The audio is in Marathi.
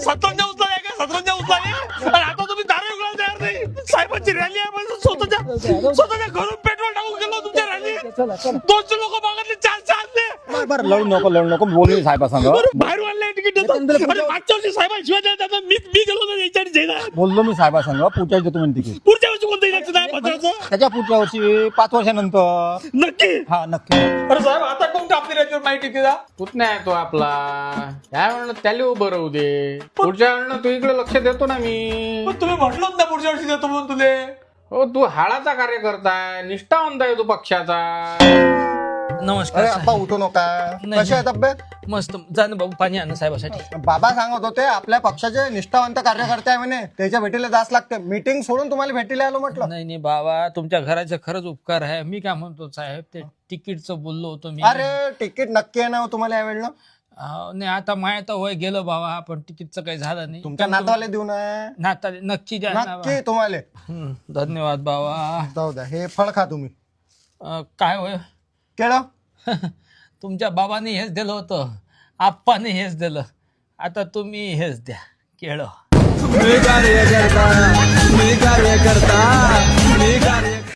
सतरंजा उचला का सतरंजा उचला आणि आता तुम्ही दारू उघडायला तयार नाही. साहेबांची रॅली आहे म्हणजे स्वतःच्या घरून पेट्रोल टाकून गेलो तुमच्या रॅली. 200 लोक मागतले 400 आणले. बरं लढू नको बोलू साहेबा सांग. बाहेर वाढले तिकीट मागच्या वर्षी साहेबांशिवाय मी गेलो ना याच्या जैना. बोललो मी साहेबा सांग पुढच्या देतो म्हणजे तिकीट. पुढच्या वर्षी कोणतं इलेक्शन आहे 15चं? त्याच्या पुढच्या वर्षी 5 वर्षानंतर. नक्की. हा नक्की. अरे साहेब आता कोण कापली याच्यावर माहिती तिला कुठ नाही तो आपला काय म्हणलं त्याला उभं राहू दे. पुढच्या वेळेला तू इकडे लक्ष देतो ना मी. तुम्ही म्हटलोच ना पुढच्या वर्षी देतो म्हणून तुले. हो तू हाडाचा कार्यकर्ता आहे निष्ठावंत आहे तू पक्षाचा. नमस्कार अरे अप्पा उठू नका. नाही. कशी आहे तब्येत? मस्त जा ना बाबू पाणी आणा साहेबासाठी. बाबा सांगत होते आपल्या पक्षाचे निष्ठावंत कार्यकर्ते आहे म्हणे त्याच्या भेटीला जास लागते. मीटिंग सोडून तुम्हाला भेटीला आलो म्हटलं. नाही बाबा तुमच्या घराचा खरंच उपकार आहे. मी काय म्हणतो साहेब ते तिकीटचं बोललो होतो मी. अरे तिकीट नक्की आहे ना हो तुम्हाला यावेळेला. नाही आता माय तर वय गेलं बाबा पण तिकीटचं काही झालं नाही. तुमच्या नातवाले देऊ ना. नाता नक्की द्या ना नक्की तुम्हाला. धन्यवाद बाबा. जाऊ द्या हे फळ खा तुम्ही. काय होय केळं. तुमच्या बाबाने हेच दिलं होतं आप्पाने हेच दिलं आता तुम्ही हेच द्या केळं. मी कार्यकर्ता